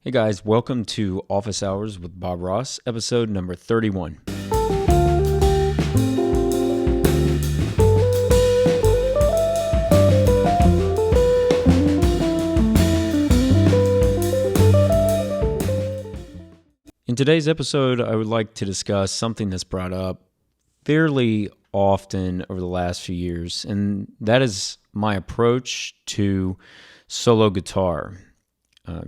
Hey guys, welcome to Office Hours with Bob Ross, episode number 31. In today's episode, I would like to discuss something that's brought up fairly often over the last few years, and that is my approach to solo guitar.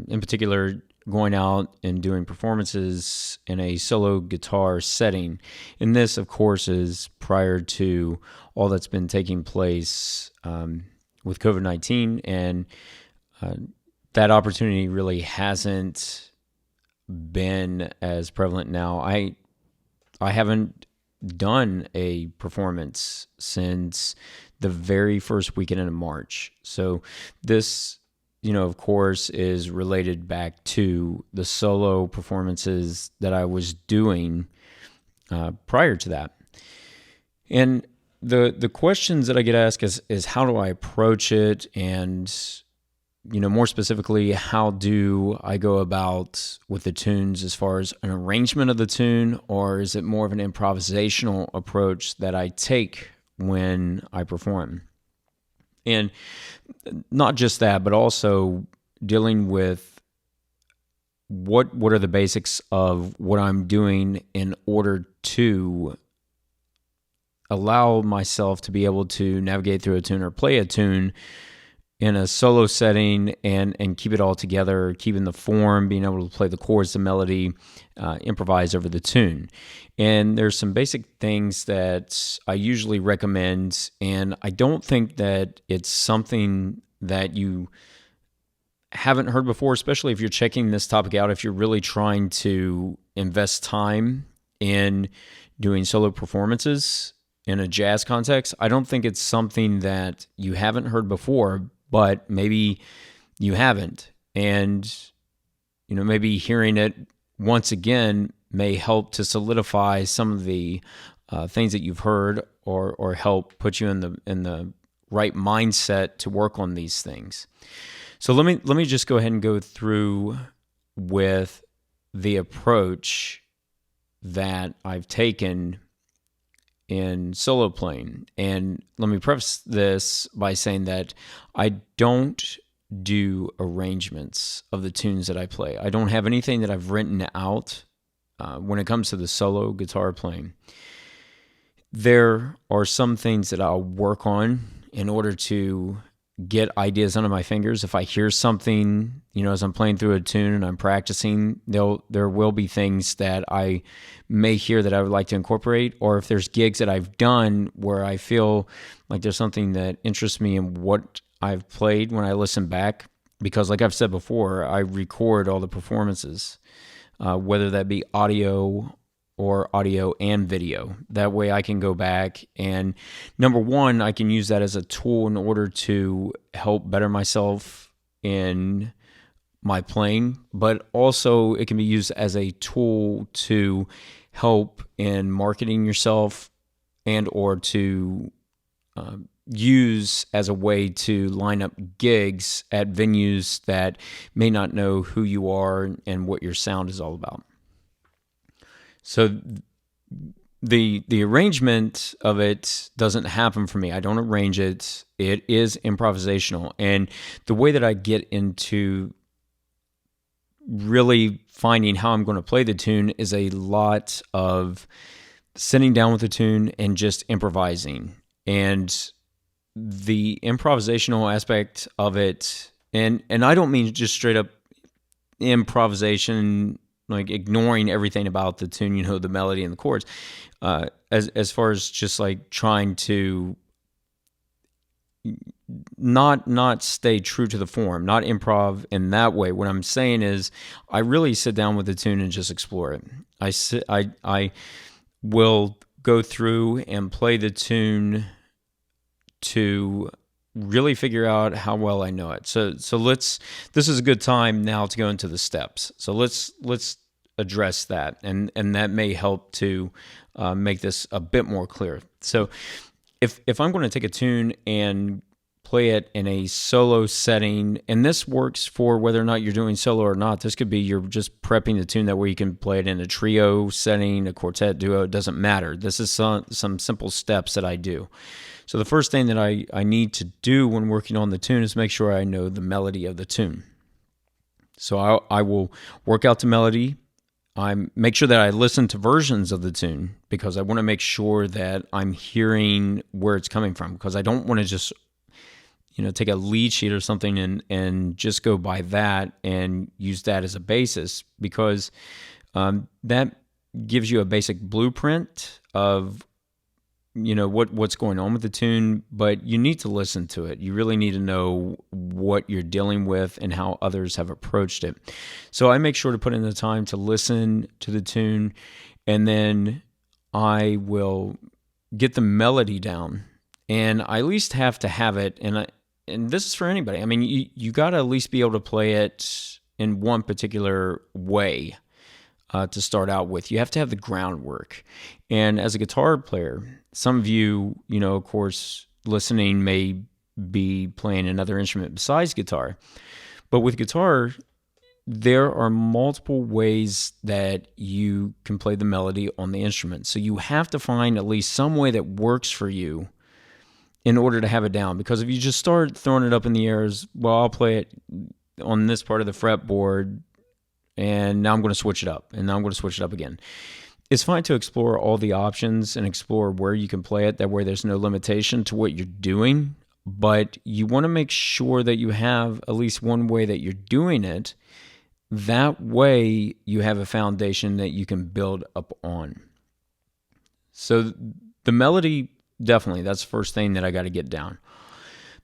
In particular, going out and doing performances in a solo guitar setting. And this, of course, is prior to all that's been taking place with COVID-19, and that opportunity really hasn't been as prevalent now. I haven't done a performance since the very first weekend in March. So this, of course, is related back to the solo performances that I was doing prior to that. And the questions that I get asked is how do I approach it? And, more specifically, how do I go about with the tunes as far as an arrangement of the tune, or is it more of an improvisational approach that I take when I perform? And not just that, but also dealing with what are the basics of what I'm doing in order to allow myself to be able to navigate through a tune or play a tune in a solo setting and keep it all together, keeping the form, being able to play the chords, the melody, improvise over the tune. And there's some basic things that I usually recommend, and I don't think that it's something that you haven't heard before, especially if you're checking this topic out, if you're really trying to invest time in doing solo performances in a jazz context. I don't think it's something that you haven't heard before, but maybe you haven't. And, maybe hearing it once again may help to solidify some of the things that you've heard or help put you in the right mindset to work on these things. So let me just go ahead and go through with the approach that I've taken in solo playing. And let me preface this by saying that I don't do arrangements of the tunes that I play. I don't have anything that I've written out when it comes to the solo guitar playing. There are some things that I'll work on in order to get ideas under my fingers. If I hear something, as I'm playing through a tune and I'm practicing, there will be things that I may hear that I would like to incorporate, or if there's gigs that I've done where I feel like there's something that interests me in what I've played when I listen back, because like I've said before, I record all the performances, whether that be audio or audio and video. That way I can go back and, number one, I can use that as a tool in order to help better myself in my playing, but also it can be used as a tool to help in marketing yourself and or to use as a way to line up gigs at venues that may not know who you are and what your sound is all about. So the arrangement of it doesn't happen for me. I don't arrange it. It is improvisational. And the way that I get into really finding how I'm going to play the tune is a lot of sitting down with the tune and just improvising. And the improvisational aspect of it, and I don't mean just straight up improvisation, like ignoring everything about the tune, the melody and the chords, as far as just like trying to not stay true to the form, not improv in that way. What I'm saying is I really sit down with the tune and just explore it. I will go through and play the tune to really figure out how well I know it. So this is a good time now to go into the steps. So let's address that, and that may help to make this a bit more clear. So if I'm going to take a tune and play it in a solo setting, and this works for whether or not you're doing solo or not. This could be you're just prepping the tune that way you can play it in a trio setting, a quartet, duo, it doesn't matter. This is some simple steps that I do. So the first thing that I need to do when working on the tune is make sure I know the melody of the tune. So I will work out the melody. I make sure that I listen to versions of the tune because I want to make sure that I'm hearing where it's coming from, because I don't want to just take a lead sheet or something and just go by that and use that as a basis, because that gives you a basic blueprint of what's going on with the tune, but you need to listen to it. You really need to know what you're dealing with and how others have approached it. So I make sure to put in the time to listen to the tune, and then I will get the melody down, and I at least have to have it. And this is for anybody. I mean, you got to at least be able to play it in one particular way to start out with. You have to have the groundwork. And as a guitar player, some of you, of course, listening may be playing another instrument besides guitar. But with guitar, there are multiple ways that you can play the melody on the instrument. So you have to find at least some way that works for you in order to have it down. Because if you just start throwing it up in the air as, well, I'll play it on this part of the fretboard, and now I'm going to switch it up, and now I'm going to switch it up again. It's fine to explore all the options and explore where you can play it. That way there's no limitation to what you're doing, but you want to make sure that you have at least one way that you're doing it. That way you have a foundation that you can build up on. So the melody, definitely, that's the first thing that I got to get down.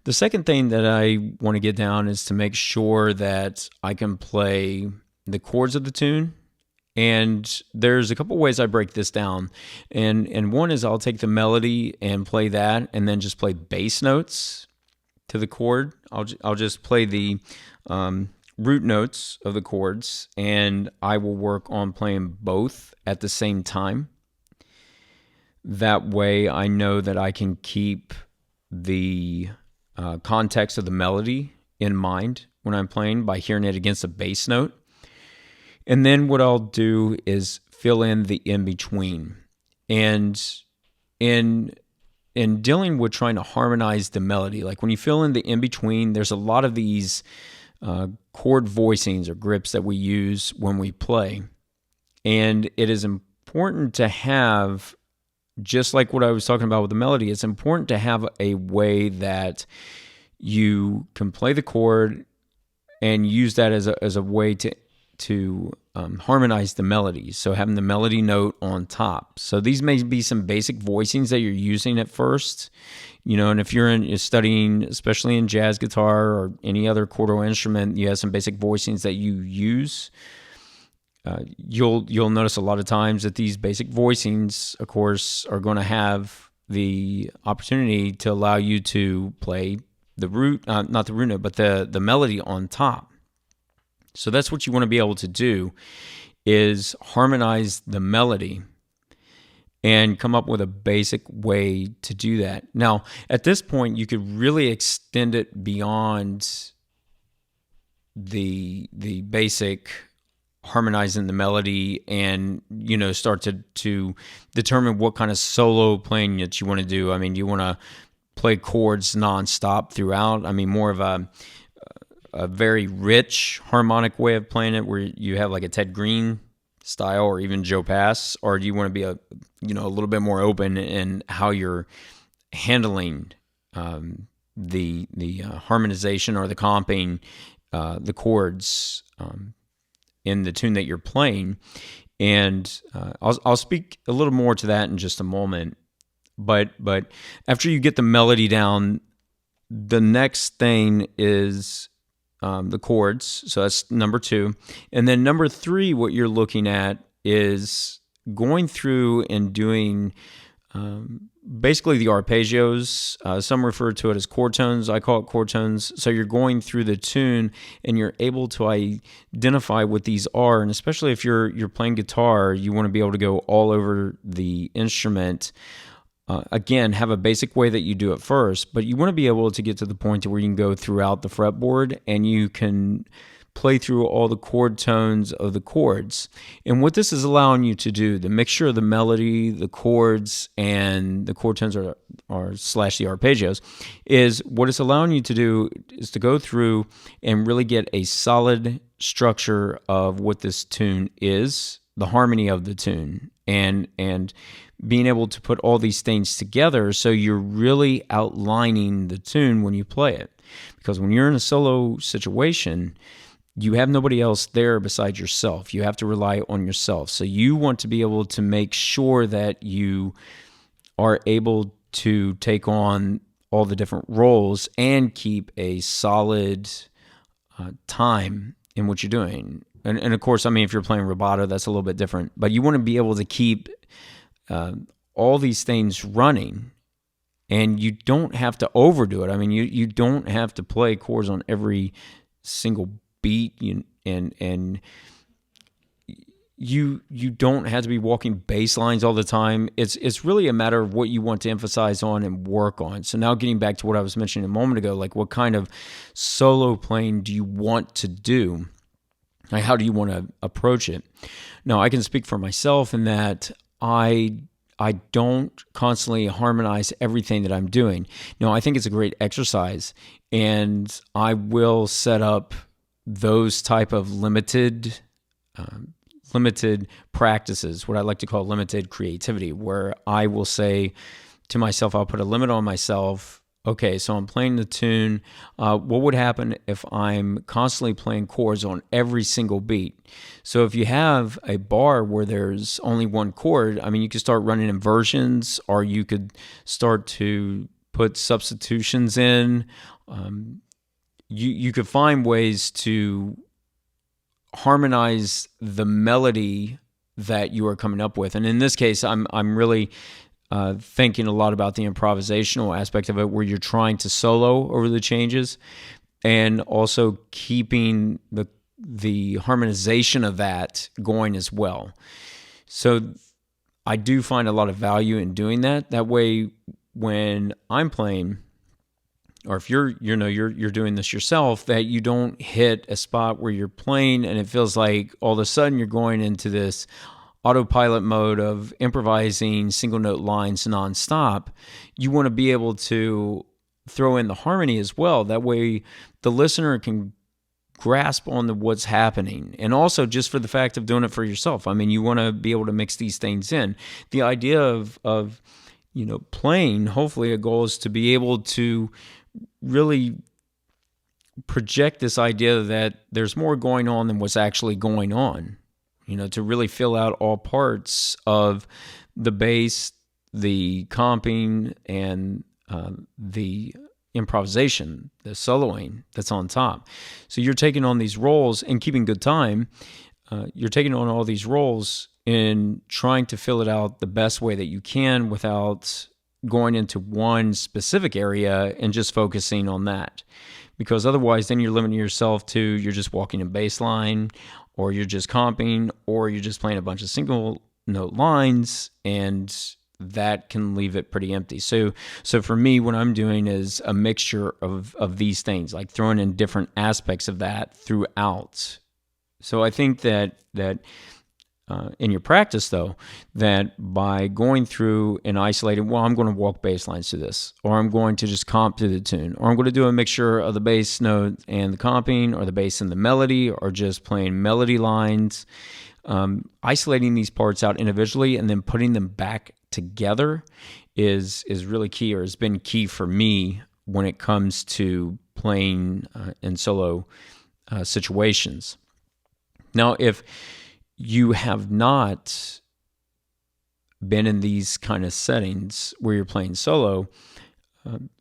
The second thing that I want to get down is to make sure that I can play the chords of the tune. And there's a couple ways I break this down. And one is I'll take the melody and play that, and then just play bass notes to the chord. I'll just play the root notes of the chords, and I will work on playing both at the same time. That way I know that I can keep the context of the melody in mind when I'm playing by hearing it against a bass note. And then what I'll do is fill in the in-between. And in dealing with trying to harmonize the melody, like when you fill in the in-between, there's a lot of these chord voicings or grips that we use when we play. And it is important to have, just like what I was talking about with the melody, it's important to have a way that you can play the chord and use that as a way to harmonize the melody. So having the melody note on top. So these may be some basic voicings that you're using at first, and if you're studying, especially in jazz guitar or any other chordal instrument, you have some basic voicings that you use. You'll notice a lot of times that these basic voicings, of course, are going to have the opportunity to allow you to play the root, not the root note, but the melody on top. So that's what you want to be able to do, is harmonize the melody and come up with a basic way to do that. Now, at this point, you could really extend it beyond the basic harmonizing the melody and, start to determine what kind of solo playing that you want to do. I mean, do you want to play chords nonstop throughout? I mean, more of a very rich harmonic way of playing it where you have like a Ted Green style or even Joe Pass, or do you want to be a little bit more open in how you're handling the harmonization or the comping the chords in the tune that you're playing? And I'll speak a little more to that in just a moment. But after you get the melody down, the next thing is the chords. So that's number 2. And then number 3, what you're looking at is going through and doing basically the arpeggios. Some refer to it as chord tones. I call it chord tones. So you're going through the tune and you're able to identify what these are. And especially if you're playing guitar, you want to be able to go all over the instrument again, have a basic way that you do it first, but you want to be able to get to the point to where you can go throughout the fretboard and you can play through all the chord tones of the chords. And what this is allowing you to do, the mixture of the melody, the chords, and the chord tones or slash the arpeggios, is what it's allowing you to do is to go through and really get a solid structure of what this tune is, the harmony of the tune, and being able to put all these things together so you're really outlining the tune when you play it. Because when you're in a solo situation, you have nobody else there besides yourself. You have to rely on yourself. So you want to be able to make sure that you are able to take on all the different roles and keep a solid time in what you're doing. And of course, I mean, if you're playing rubato, that's a little bit different. But you want to be able to keep all these things running, and you don't have to overdo it. I mean, you don't have to play chords on every single beat, and you don't have to be walking bass lines all the time. It's really a matter of what you want to emphasize on and work on. So now getting back to what I was mentioning a moment ago, like what kind of solo playing do you want to do? Like how do you want to approach it? Now, I can speak for myself in that I don't constantly harmonize everything that I'm doing. No, I think it's a great exercise, and I will set up those type of limited practices, what I like to call limited creativity, where I will say to myself, I'll put a limit on myself. Okay, so I'm playing the tune. What would happen if I'm constantly playing chords on every single beat? So if you have a bar where there's only one chord, I mean, you could start running inversions, or you could start to put substitutions in. You could find ways to harmonize the melody that you are coming up with. And in this case, I'm really thinking a lot about the improvisational aspect of it, where you're trying to solo over the changes and also keeping the harmonization of that going as well. So I do find a lot of value in doing that. That way, when I'm playing, or if you're doing this yourself, that you don't hit a spot where you're playing and it feels like all of a sudden you're going into this autopilot mode of improvising single note lines nonstop. You want to be able to throw in the harmony as well. That way the listener can grasp on what's happening. And also just for the fact of doing it for yourself. I mean, you want to be able to mix these things in. The idea of playing, hopefully a goal is to be able to really project this idea that there's more going on than what's actually going on. To really fill out all parts of the bass, the comping, and the improvisation, the soloing that's on top. So you're taking on these roles and keeping good time. You're taking on all these roles in trying to fill it out the best way that you can without going into one specific area and just focusing on that. Because otherwise, then you're limiting yourself to you're just walking a bass line, or you're just comping, or you're just playing a bunch of single note lines, and that can leave it pretty empty. So for me, what I'm doing is a mixture of these things, like throwing in different aspects of that throughout. So I think that in your practice, though, that by going through and isolating, well, I'm going to walk bass lines to this, or I'm going to just comp to the tune, or I'm going to do a mixture of the bass note and the comping, or the bass and the melody, or just playing melody lines, isolating these parts out individually and then putting them back together is really key, or has been key for me when it comes to playing in solo situations. Now, if you have not been in these kind of settings where you're playing solo,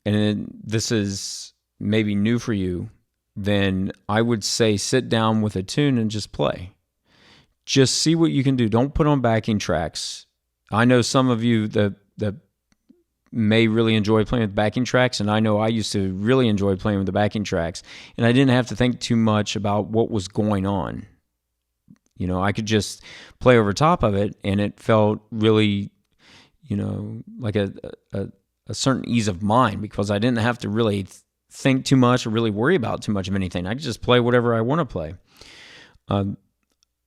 and this is maybe new for you, then I would say sit down with a tune and just play. Just see what you can do. Don't put on backing tracks. I know some of you that may really enjoy playing with backing tracks, and I know I used to really enjoy playing with the backing tracks, and I didn't have to think too much about what was going on. I could just play over top of it, and it felt really, like a certain ease of mind, because I didn't have to really think too much or really worry about too much of anything. I could just play whatever I want to play.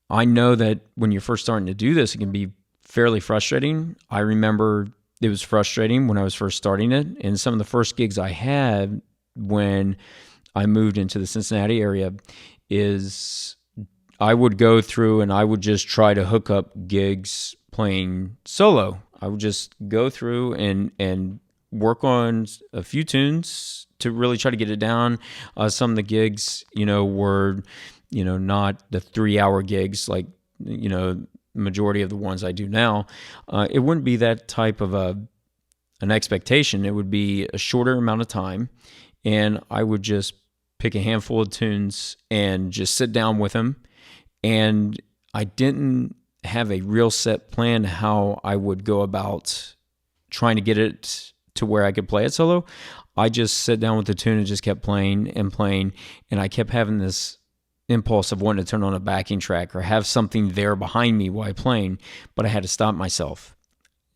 I know that when you're first starting to do this, it can be fairly frustrating. I remember it was frustrating when I was first starting it. And some of the first gigs I had when I moved into the Cincinnati area is I would go through and I would just try to hook up gigs playing solo. I would just go through and work on a few tunes to really try to get it down. Some of the gigs, were, not the 3-hour gigs like, majority of the ones I do now. It wouldn't be that type of an expectation. It would be a shorter amount of time, and I would just pick a handful of tunes and just sit down with them. And I didn't have a real set plan how I would go about trying to get it to where I could play it solo. I just sat down with the tune and just kept playing, and I kept having this impulse of wanting to turn on a backing track or have something there behind me while playing, but I had to stop myself.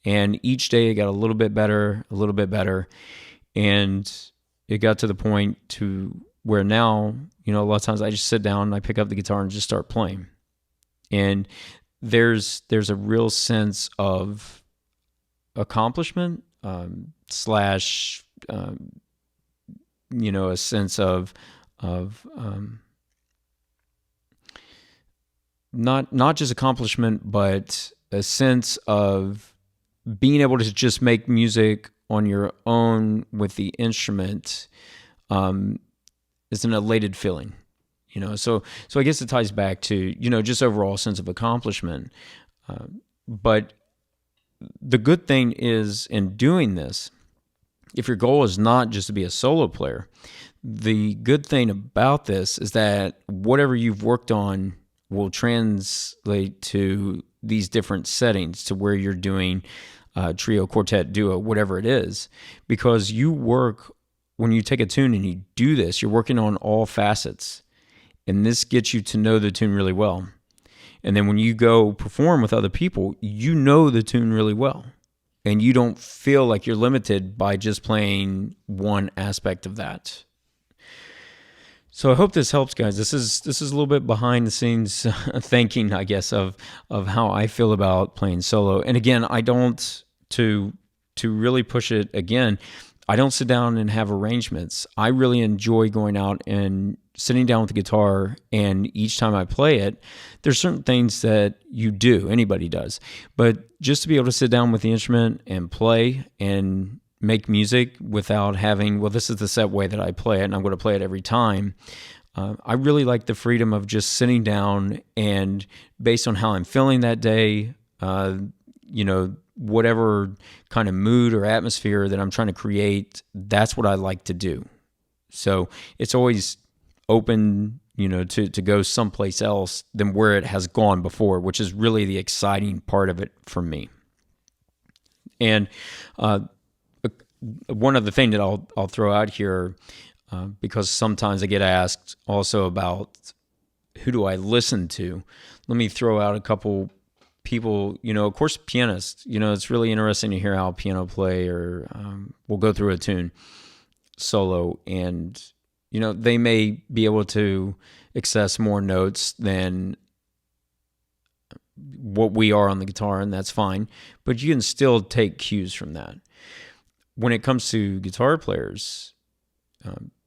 And each day it got a little bit better, and it got to the point to where now, a lot of times I just sit down and I pick up the guitar and just start playing. And there's a real sense of accomplishment, slash, a sense of not just accomplishment, but a sense of being able to just make music on your own with the instrument. It's an elated feeling, So I guess it ties back to just overall sense of accomplishment. But the good thing is, in doing this, if your goal is not just to be a solo player, the good thing about this is that whatever you've worked on will translate to these different settings, to where you're doing trio, quartet, duo, whatever it is, because when you take a tune and you do this, you're working on all facets, and this gets you to know the tune really well. And then when you go perform with other people, you know the tune really well, and you don't feel like you're limited by just playing one aspect of that. So I hope this helps, guys. This is a little bit behind the scenes thinking, I guess, of how I feel about playing solo. And again, I don't, to really push it again, I don't sit down and have arrangements. I really enjoy going out and sitting down with the guitar, and each time I play it, there's certain things that you do, anybody does. But just to be able to sit down with the instrument and play and make music without having, well, this is the set way that I play it and I'm going to play it every time. I really like the freedom of just sitting down and, based on how I'm feeling that day, whatever kind of mood or atmosphere that I'm trying to create, that's what I like to do. So it's always open, to go someplace else than where it has gone before, which is really the exciting part of it for me. And one other thing that I'll throw out here, because sometimes I get asked also about who do I listen to. Let me throw out a couple people, of course, pianists. It's really interesting to hear how a piano player will go through a tune solo, and they may be able to access more notes than what we are on the guitar, and that's fine. But you can still take cues from that. When it comes to guitar players,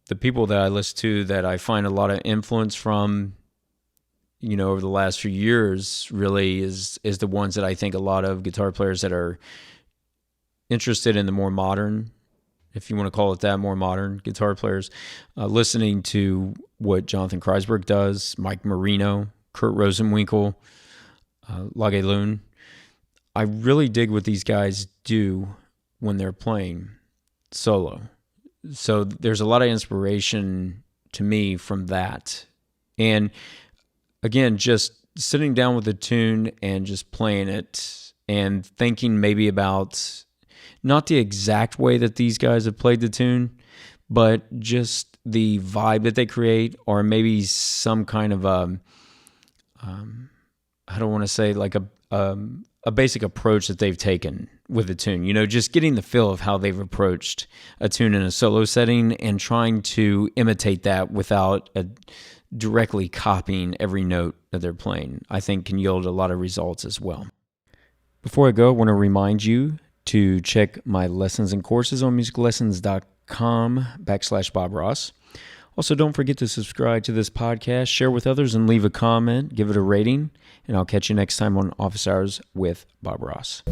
the people that I listen to that I find a lot of influence from, over the last few years, really is the ones that I think a lot of guitar players that are interested in the more modern, if you want to call it that, more modern guitar players, listening to what Jonathan Kreisberg does, Mike Marino, Kurt Rosenwinkel, Lage Lune. I really dig what these guys do when they're playing solo. So there's a lot of inspiration to me from that. And again, just sitting down with a tune and just playing it and thinking maybe about not the exact way that these guys have played the tune, but just the vibe that they create, or maybe some kind of I don't want to say like a basic approach that they've taken with a tune. Just getting the feel of how they've approached a tune in a solo setting and trying to imitate that without directly copying every note that they're playing, I think can yield a lot of results as well. Before I go, I want to remind you to check my lessons and courses on musiclessons.com/Bob Ross. Also, don't forget to subscribe to this podcast, share with others, and leave a comment, give it a rating, and I'll catch you next time on Office Hours with Bob Ross.